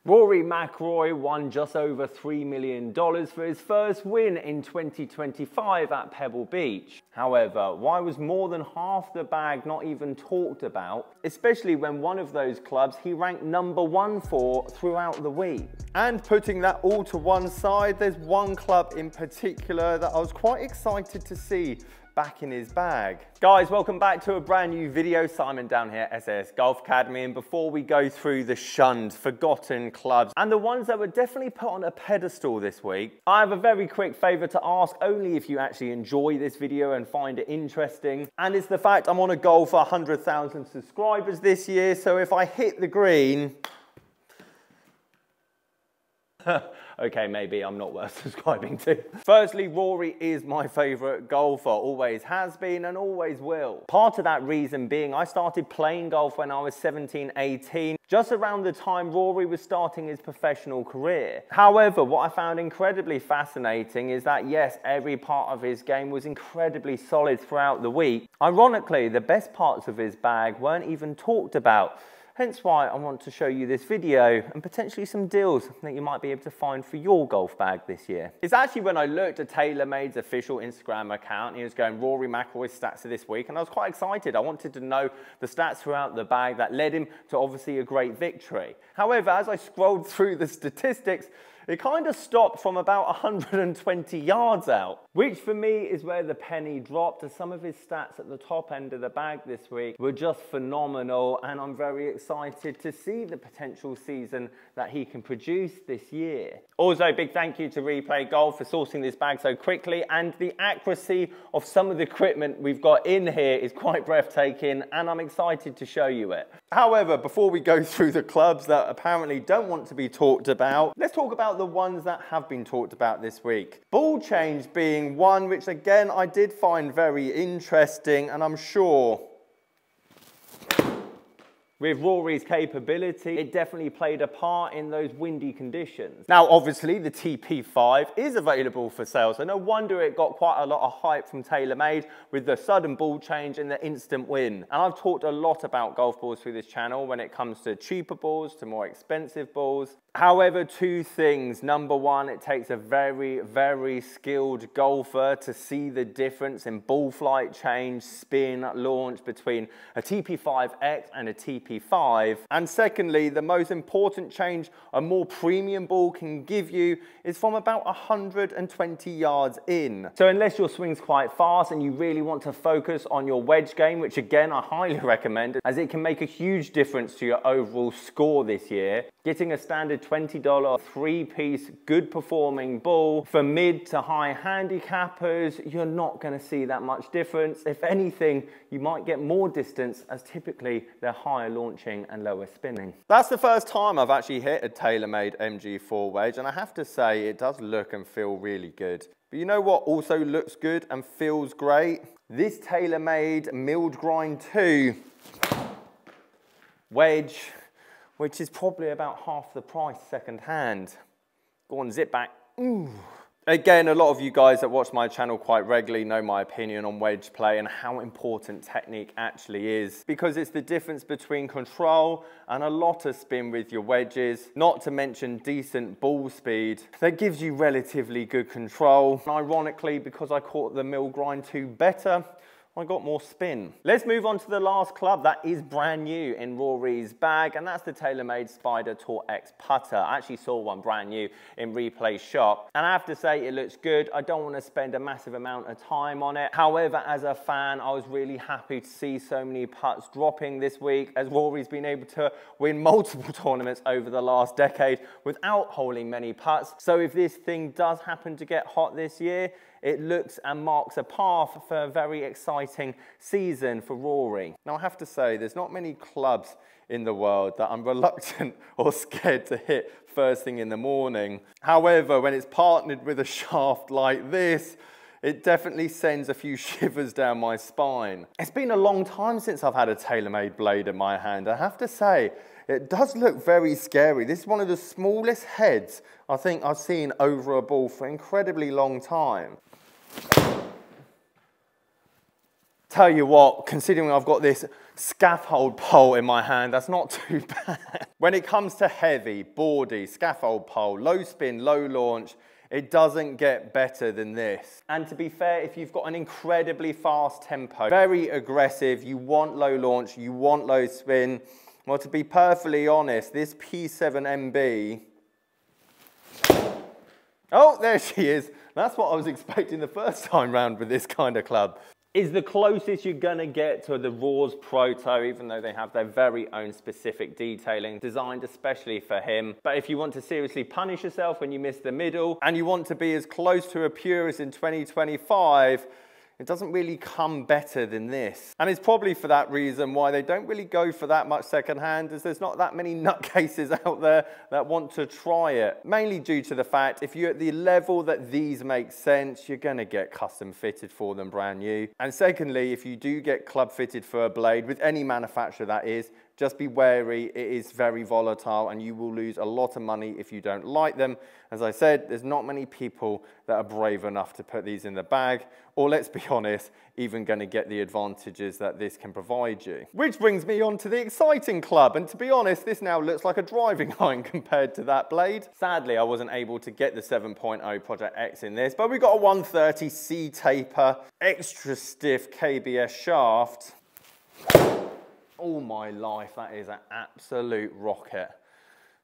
Rory McIlroy won just over $3 million for his first win in 2025 at Pebble Beach. However, why was more than half the bag not even talked about, especially when one of those clubs he ranked #1 for throughout the week? And putting that all to one side, there's one club in particular that I was quite excited to see back in his bag. Guys, welcome back to a brand new video. Simon down here, SAS Golf Academy. And before we go through the shunned, forgotten clubs and the ones that were definitely put on a pedestal this week, I have a very quick favor to ask, only if you actually enjoy this video and find it interesting. And it's the fact I'm on a goal for 100,000 subscribers this year. So if I hit the green, okay, maybe I'm not worth subscribing to. Firstly, Rory is my favourite golfer, always has been and always will. Part of that reason being I started playing golf when I was 17, 18, just around the time Rory was starting his professional career. However, what I found incredibly fascinating is that yes, every part of his game was incredibly solid throughout the week. Ironically, the best parts of his bag weren't even talked about. Hence why I want to show you this video and potentially some deals that you might be able to find for your golf bag this year. It's actually when I looked at TaylorMade's official Instagram account, he was going Rory McIlroy's stats of this week, and I was quite excited. I wanted to know the stats throughout the bag that led him to obviously a great victory. However, as I scrolled through the statistics, it kind of stopped from about 120 yards out, which for me is where the penny dropped, as some of his stats at the top end of the bag this week were just phenomenal, and I'm very excited to see the potential season that he can produce this year. Also, big thank you to Replay Golf for sourcing this bag so quickly, and the accuracy of some of the equipment we've got in here is quite breathtaking, and I'm excited to show you it. However, before we go through the clubs that apparently don't want to be talked about, let's talk about the ones that have been talked about this week. Ball change being one, which again I did find very interesting, and I'm sure with Rory's capability, it definitely played a part in those windy conditions. Now, obviously, the TP5 is available for sale, so no wonder it got quite a lot of hype from TaylorMade with the sudden ball change and the instant win. And I've talked a lot about golf balls through this channel when it comes to cheaper balls to more expensive balls. However, two things. Number one, it takes a very, very skilled golfer to see the difference in ball flight change, spin, launch between a TP5X and a TP5. And secondly, the most important change a more premium ball can give you is from about 120 yards in. So unless your swing's quite fast and you really want to focus on your wedge game, which again I highly recommend, as it can make a huge difference to your overall score this year, getting a standard $20 three-piece good performing ball for mid to high handicappers, you're not going to see that much difference. If anything, you might get more distance, as typically they're higher launching and lower spinning. That's the first time I've actually hit a TaylorMade MG4 wedge, and I have to say it does look and feel really good. But you know what also looks good and feels great? This TaylorMade Milled Grind 2 wedge, which is probably about half the price second hand. Go on, zip back. Ooh. Again, a lot of you guys that watch my channel quite regularly know my opinion on wedge play and how important technique actually is, because it's the difference between control and a lot of spin with your wedges, not to mention decent ball speed that gives you relatively good control. And ironically, because I caught the Milled Grind 2 better, I got more spin. Let's move on to the last club that is brand new in Rory's bag, and that's the TaylorMade Spider Tour X putter. I actually saw one brand new in Replay's shop, and I have to say it looks good. I don't want to spend a massive amount of time on it. However, as a fan, I was really happy to see so many putts dropping this week, as Rory's been able to win multiple tournaments over the last decade without holding many putts. So if this thing does happen to get hot this year, it looks and marks a path for a very exciting season for Rory. Now, I have to say, there's not many clubs in the world that I'm reluctant or scared to hit first thing in the morning. However, when it's partnered with a shaft like this, it definitely sends a few shivers down my spine. It's been a long time since I've had a TaylorMade blade in my hand. I have to say, it does look very scary. This is one of the smallest heads I think I've seen over a ball for an incredibly long time. Tell you what, considering I've got this scaffold pole in my hand, that's not too bad. When it comes to heavy, boardy, scaffold pole, low spin, low launch, it doesn't get better than this. And to be fair, if you've got an incredibly fast tempo, very aggressive, you want low launch, you want low spin, well, to be perfectly honest, this P7MB, oh, there she is. That's what I was expecting the first time round with this kind of club. Is the closest you're gonna get to the Roars Proto, even though they have their very own specific detailing designed especially for him. But if you want to seriously punish yourself when you miss the middle and you want to be as close to a purist in 2025, it doesn't really come better than this. And it's probably for that reason why they don't really go for that much secondhand, as there's not that many nutcases out there that want to try it. Mainly due to the fact, if you're at the level that these make sense, you're gonna get custom fitted for them brand new. And secondly, if you do get club fitted for a blade, with any manufacturer that is, just be wary, it is very volatile and you will lose a lot of money if you don't like them. As I said, there's not many people that are brave enough to put these in the bag, or let's be honest, even gonna get the advantages that this can provide you. Which brings me on to the exciting club, and to be honest, this now looks like a driving iron compared to that blade. Sadly, I wasn't able to get the 7.0 Project X in this, but we got a 130 C-taper, extra stiff KBS shaft. All my life, that is an absolute rocket.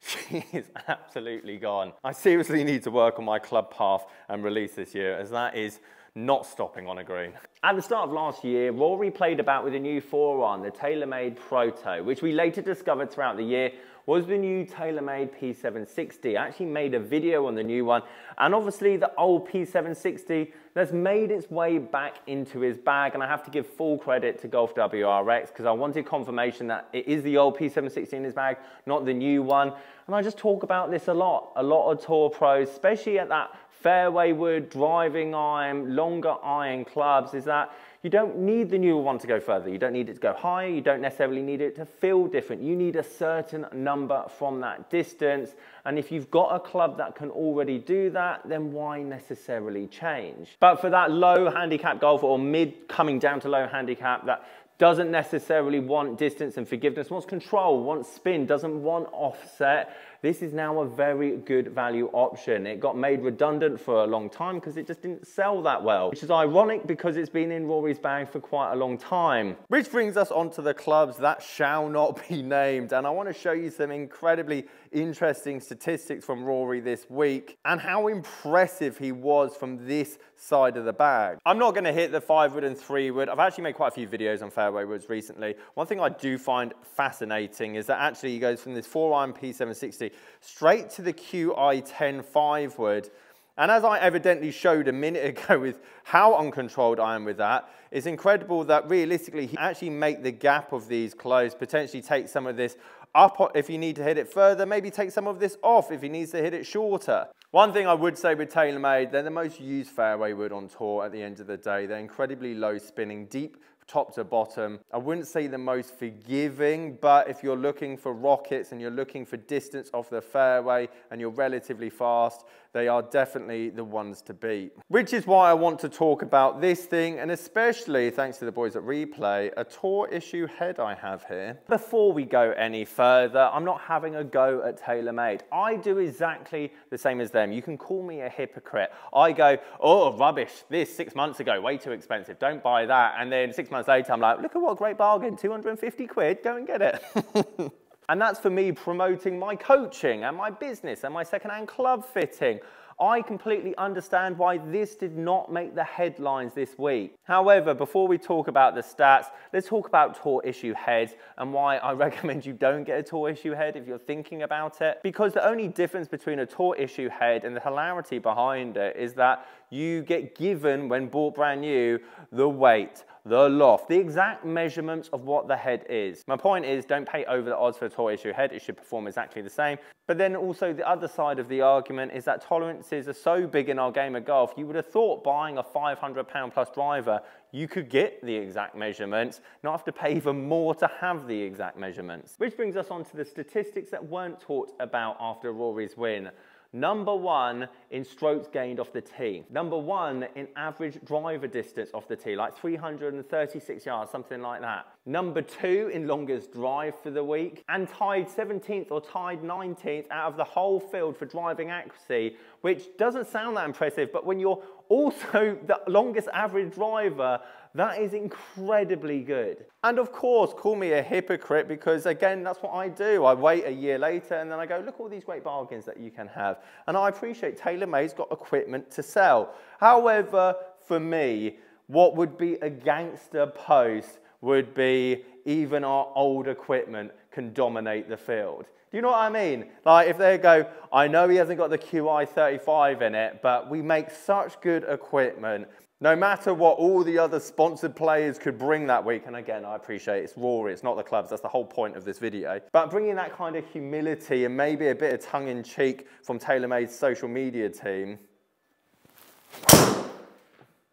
She is absolutely gone. I seriously need to work on my club path and release this year, as that is not stopping on a green. At the start of last year, Rory played about with a new forearm, the TaylorMade Proto, which we later discovered throughout the year was the new TaylorMade P760. I actually made a video on the new one, and obviously the old P760 that's made its way back into his bag, and I have to give full credit to Golf WRX because I wanted confirmation that it is the old P760 in his bag, not the new one. And I just talk about this a lot of tour pros, especially at that fairway wood, driving iron, longer iron clubs, is that you don't need the newer one to go further. You don't need it to go higher. You don't necessarily need it to feel different. You need a certain number from that distance. And if you've got a club that can already do that, then why necessarily change? But for that low handicap golfer or mid coming down to low handicap that doesn't necessarily want distance and forgiveness, wants control, wants spin, doesn't want offset, this is now a very good value option. It got made redundant for a long time because it just didn't sell that well, which is ironic because it's been in Rory's bag for quite a long time. Which brings us onto the clubs that shall not be named, and I want to show you some incredibly interesting statistics from Rory this week and how impressive he was from this side of the bag. I'm not going to hit the 5-wood and 3-wood. I've actually made quite a few videos on fairway woods recently. One thing I do find fascinating is that actually he goes from this 4-iron P760 straight to the QI10 5-wood. And as I evidently showed a minute ago with how uncontrolled I am with that, it's incredible that realistically he actually make the gap of these close, potentially take some of this up if you need to hit it further, maybe take some of this off if he needs to hit it shorter. One thing I would say with TaylorMade, they're the most used fairway wood on tour at the end of the day. They're incredibly low spinning, deep top to bottom. I wouldn't say the most forgiving, but if you're looking for rockets and you're looking for distance off the fairway and you're relatively fast, they are definitely the ones to beat. Which is why I want to talk about this thing, and especially thanks to the boys at Replay, a tour issue head I have here. Before we go any further, I'm not having a go at TaylorMade. I do exactly the same as them. You can call me a hypocrite. I go, oh, rubbish, this 6 months ago, way too expensive, don't buy that. And then 6 months later, I'm like, look at what a great bargain, 250 quid, go and get it. And that's for me promoting my coaching and my business and my secondhand club fitting. I completely understand why this did not make the headlines this week. However, before we talk about the stats, let's talk about tour issue heads and why I recommend you don't get a tour issue head if you're thinking about it. Because the only difference between a tour issue head and the hilarity behind it is that you get given, when bought brand new, the weight, the loft, the exact measurements of what the head is. My point is, don't pay over the odds for a tour issue head. It should perform exactly the same. But then also the other side of the argument is that tolerances are so big in our game of golf, you would have thought buying a 500-pound plus driver, you could get the exact measurements, not have to pay even more to have the exact measurements. Which brings us on to the statistics that weren't talked about after Rory's win. Number 1 in strokes gained off the tee. Number 1 in average driver distance off the tee, like 336 yards, something like that. Number 2 in longest drive for the week, and tied 17th or tied 19th out of the whole field for driving accuracy, which doesn't sound that impressive, but when you're also the longest average driver, that is incredibly good. And of course, call me a hypocrite because again, that's what I do. I wait a year later and then I go, look all these great bargains that you can have. And I appreciate TaylorMade's got equipment to sell. However, for me, what would be a gangster post would be even our old equipment can dominate the field. Do you know what I mean? Like if they go, I know he hasn't got the QI35 in it, but we make such good equipment. No matter what all the other sponsored players could bring that week, and again, I appreciate it's Rory, it's not the clubs, that's the whole point of this video. But bringing that kind of humility and maybe a bit of tongue-in-cheek from TaylorMade's social media team,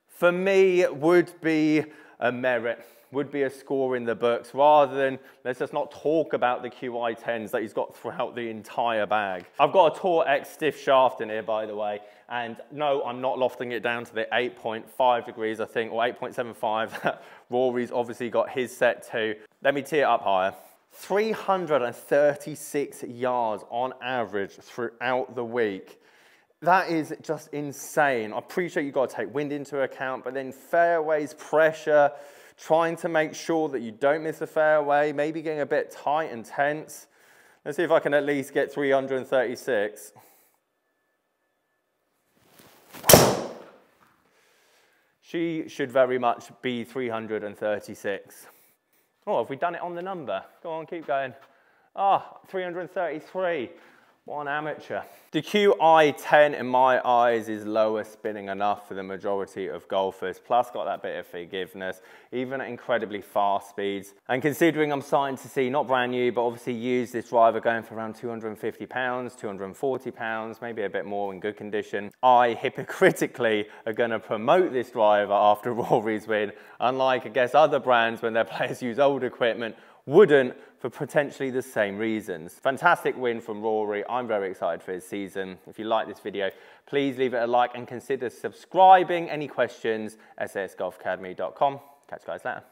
for me, would be a merit, would be a score in the books, rather than let's just not talk about the QI10s that he's got throughout the entire bag. I've got a Tour X stiff shaft in here, by the way, and no, I'm not lofting it down to the 8.5 degrees, I think, or 8.75. Rory's obviously got his set too. Let me tee it up higher. 336 yards on average throughout the week. That is just insane. I appreciate you've got to take wind into account, but then fairways, pressure, trying to make sure that you don't miss a fairway, maybe getting a bit tight and tense. Let's see if I can at least get 336. She should very much be 336. Oh, have we done it on the number? Go on, keep going. Ah, 333. What an amateur. The QI10 in my eyes is lower spinning enough for the majority of golfers, plus got that bit of forgiveness, even at incredibly fast speeds. And considering I'm starting to see, not brand new, but obviously used, this driver going for around 250 pounds, 240 pounds, maybe a bit more in good condition, I hypocritically are going to promote this driver after Rory's win, unlike I guess other brands when their players use old equipment wouldn't, for potentially the same reasons. Fantastic win from Rory. I'm very excited for his season. If you like this video, please leave it a like and consider subscribing. Any questions, sasgolfacademy.com. Catch you guys later.